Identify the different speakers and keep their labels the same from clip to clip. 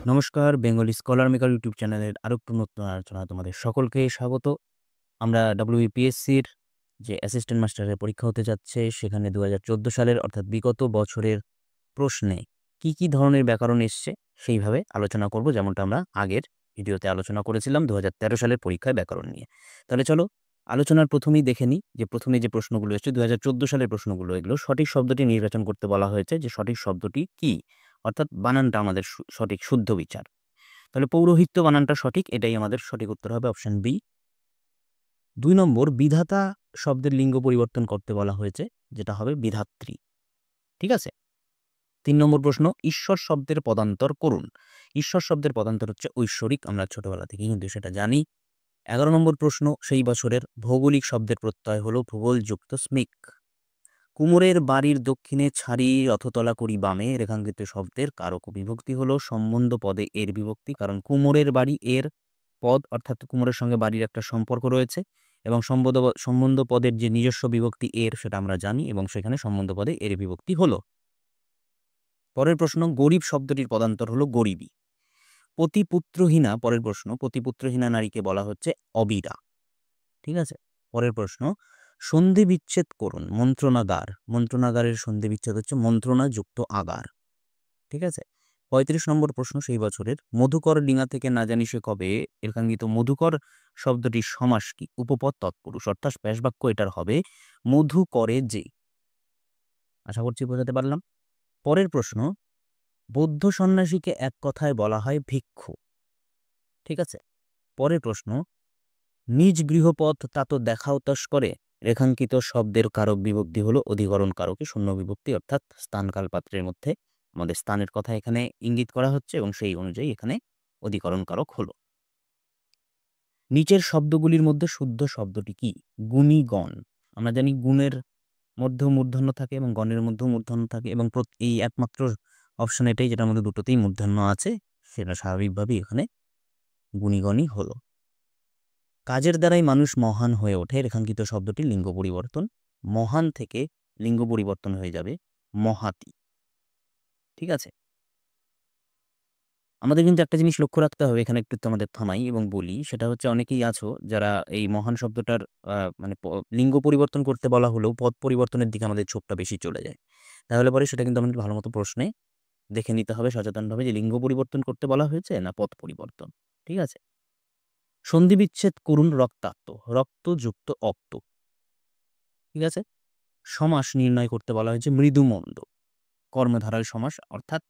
Speaker 1: নমস্কার, Bengali scholar maker YouTube চ্যানেলের আরেকটু নতুন আলোচনায় তোমাদের সকলকে স্বাগত। আমরা WBPSC-র যে অ্যাসিস্ট্যান্ট মাস্টারের পরীক্ষা হতে যাচ্ছে, সেখানে ২০১৪ সালের অর্থাৎ বিগত বছরের প্রশ্নে কি ধরনের ব্যাকরণ এসছে, সেইভাবে আলোচনা করব, যেমনটা আমরা আগের ভিডিওতে আলোচনা করেছিলাম ২০১৩ সালের পরীক্ষায় ব্যাকরণ নিয়ে। তাহলে চলো আলোচনার প্রথমেই দেখে নিই যে প্রথমে যে প্রশ্নগুলো এসছে ২০১৪ সালের প্রশ্নগুলো, এগুলো সঠিক শব্দটি নির্বাচন করতে বলা হয়েছে যে সঠিক শব্দটি কী, অর্থাৎ বানানটা আমাদের সঠিক শুদ্ধ বিচার। তাহলে পৌরোহিত্য বানানটা সঠিক, এটাই আমাদের সঠিক উত্তর হবে অপশন বি। ২ নম্বর, বিধাতা শব্দের লিঙ্গ পরিবর্তন করতে বলা হয়েছে, যেটা হবে বিধাত্রী। ঠিক আছে। ৩ নম্বর প্রশ্ন, ঈশ্বর শব্দের পদান্তর করুন। ঈশ্বর শব্দের পদান্তর হচ্ছে ঐশ্বরিক, আমরা ছোটবেলা থেকেই কিন্তু সেটা জানি। ১১ নম্বর প্রশ্ন, সেই বছরের ভৌগোলিক শব্দের প্রত্যয় হলো ভূগোলযুক্ত স্মিক। কুমোরের বাড়ির দক্ষিণে ছাড়ি রথতলা করি বামে, রেখাঙ্কিত শব্দের কারক বিভক্তি হলো সম্বন্ধ পদে এর বিভক্তি, কারণ কুমোরের বাড়ি এর পদ, অর্থাৎ কুমোরের সঙ্গে বাড়ির একটা সম্পর্ক রয়েছে, এবং সম্বন্ধ পদের যে নিজস্ব বিভক্তি এর, সেটা আমরা জানি, এবং সেখানে সম্বন্ধ পদে এর বিভক্তি হলো। পরের প্রশ্ন, গরিব শব্দটির পদান্তর হলো গরিবী। পতিপুত্রহীনা, পরের প্রশ্ন, পতিপুত্রহীনা নারীকে বলা হচ্ছে অবিরা। ঠিক আছে। পরের প্রশ্ন, সন্ধি বিচ্ছেদ করুন। মন্ত্রণাগার, মন্ত্রণাগারের সন্ধি বিচ্ছেদ হচ্ছে মন্ত্রণা যুক্ত আগার। ঠিক আছে। ৩৫ নম্বর প্রশ্ন, সেই বছরের মধুকর ডিঙা থেকে না জানি সে কবে, একাঙ্কিত মধুকর শব্দটির সমাস কি? উপপদ তৎপুরুষ, অর্থাৎ ব্যাসবাক্য এটার হবে মধু করে যে। আশা করছি বোঝাতে পারলাম। পরের প্রশ্ন, বৌদ্ধ সন্ন্যাসীকে এক কথায় বলা হয় ভিক্ষু। ঠিক আছে। পরের প্রশ্ন, নিজ গৃহপথ তা তো দেখাও তস করে, রেখাঙ্কিত শব্দের কারক বিভক্তি হলো অধিকরণ কারকে শূন্য বিভক্তি, অর্থাৎ স্থানকাল পাত্রের মধ্যে আমাদের স্থানের কথা এখানে ইঙ্গিত করা হচ্ছে, এবং সেই অনুযায়ী এখানে অধিকরণ কারক হলো। নিচের শব্দগুলির মধ্যে শুদ্ধ শব্দটি কি? গুণীগণ। আমরা জানি গুণের মধ্যেও মূর্ধন্য থাকে এবং গণের মধ্যেও মূর্ধন্য থাকে, এবং এই একমাত্র অপশন এটাই যেটার মধ্যে দুটোতেই মূর্ধন্য আছে, সেটা স্বাভাবিকভাবেই এখানে গুণীগণই হলো। কাজের দ্বারাই মানুষ মহান হয়ে ওঠে, রেখাঙ্কিত শব্দটি লিঙ্গ পরিবর্তন, মহান থেকে লিঙ্গ পরিবর্তন হয়ে যাবে মহাতি। ঠিক আছে। আমাদের কিন্তু একটা জিনিস লক্ষ্য রাখতে হবে, এখানে একটু আমাদের থামাই এবং বলি, সেটা হচ্ছে অনেকেই আছো যারা এই মহান শব্দটার মানে লিঙ্গ পরিবর্তন করতে বলা হলেও পদ পরিবর্তনের দিকে আমাদের ছোপটা বেশি চলে যায়। তাহলে পরে সেটা কিন্তু আমাদের ভালো মতো প্রশ্নে দেখে নিতে হবে সচেতনভাবে, যে লিঙ্গ পরিবর্তন করতে বলা হয়েছে না পদ পরিবর্তন। ঠিক আছে। সন্ধি বিচ্ছেদ করুন রক্তাক্ত, রক্তযুক্ত অক্ত। ঠিক আছে। সমাস নির্ণয় করতে বলা হয়েছে মৃদু মন্দ, কর্মধারায় সমাস, অর্থাৎ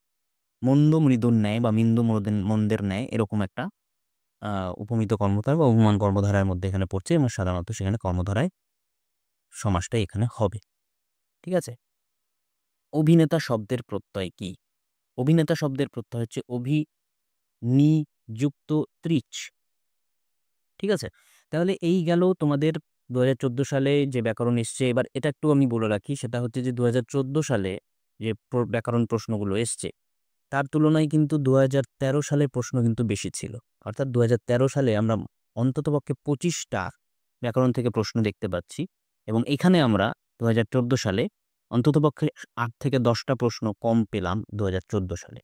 Speaker 1: মন্দ মৃদুর ন্যায় বা মিন্দু মন্দের ন্যায়, এরকম একটা উপমিত কর্মধারা বা উপমান কর্মধারার মধ্যে এখানে পড়ছে, এবং সাধারণত সেখানে কর্মধারায় সমাসটা এখানে হবে। ঠিক আছে। অভিনেতা শব্দের প্রত্যয় কি? অভিনেতা শব্দের প্রত্যয় হচ্ছে নি যুক্ত ত্রিচ। ঠিক আছে। তাহলে এই গেল তোমাদের ২০১৪ সালে যে ব্যাকরণ এসছে। এবার এটা একটু আমি বলে রাখি, সেটা হচ্ছে যে ২০১৪ সালে যে ব্যাকরণ প্রশ্নগুলো এসছে, তার তুলনায় কিন্তু ২০১৩ সালের প্রশ্ন কিন্তু বেশি ছিল। অর্থাৎ ২০১৩ সালে আমরা অন্ততপক্ষে ২৫টা ব্যাকরণ থেকে প্রশ্ন দেখতে পাচ্ছি, এবং এখানে আমরা ২০১৪ সালে অন্ততপক্ষে ৮ থেকে ১০টা প্রশ্ন কম পেলাম ২০১৪ সালে।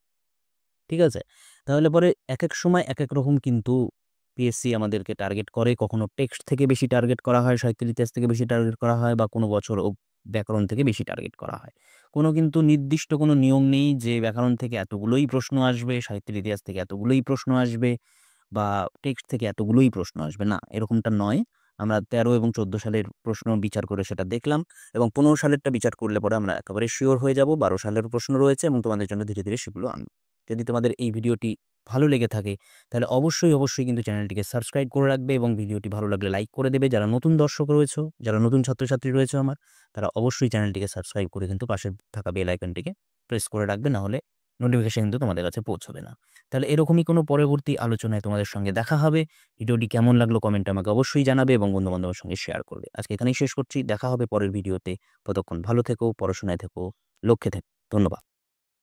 Speaker 1: ঠিক আছে। তাহলে পরে এক এক সময় এক এক রকম কিন্তু পিএসসি আমাদেরকে টার্গেট করে, কখনো টেক্সট থেকে বেশি টার্গেট করা হয়, সাহিত্য ইতিহাস থেকে বেশি টার্গেট করা হয়, বা কোনো বছর ব্যাকরণ থেকে বেশি টার্গেট করা হয়। কোনো কিন্তু নির্দিষ্ট কোনো নিয়ম নেই যে ব্যাকরণ থেকে এতগুলোই প্রশ্ন আসবে, সাহিত্যের ইতিহাস থেকে এতগুলোই প্রশ্ন আসবে, বা টেক্সট থেকে এতগুলোই প্রশ্ন আসবে, না, এরকমটা নয়। আমরা ১৩ এবং ১৪ সালের প্রশ্ন বিচার করে সেটা দেখলাম, এবং ১৫ সালেরটা বিচার করলে পরে আমরা একেবারে শিওর হয়ে যাব ১২ সালের প্রশ্ন রয়েছে, এবং তোমাদের জন্য ধীরে ধীরে সেগুলো আনবো। যদি তোমাদের এই ভিডিওটি ভালো লেগে থাকে, তাহলে অবশ্যই কিন্তু চ্যানেলটিকে সাবস্ক্রাইব করে রাখবে, এবং ভিডিওটি ভালো লাগলে লাইক করে দেবে। যারা নতুন দর্শক রয়েছে, যারা নতুন ছাত্রছাত্রী রয়েছে আমার, তারা অবশ্যই চ্যানেলটিকে সাবস্ক্রাইব করে কিন্তু পাশে থাকা বেল আইকনটিকে প্রেস করে রাখবে, না হলে নোটিফিকেশন কিন্তু তোমাদের কাছে পৌঁছবে না। তাহলে এরকমই কোনো পরবর্তী আলোচনায় তোমাদের সঙ্গে দেখা হবে। ভিডিওটি কেমন লাগলো কমেন্টে আমাকে অবশ্যই জানাবে, এবং বন্ধু-বান্ধবের সঙ্গে শেয়ার করবে। আজকে এখানেই শেষ করছি, দেখা হবে পরের ভিডিওতে। ততক্ষণ ভালো থেকো, পড়াশোনায় থেকো, লক্ষ্যে থেকো। ধন্যবাদ।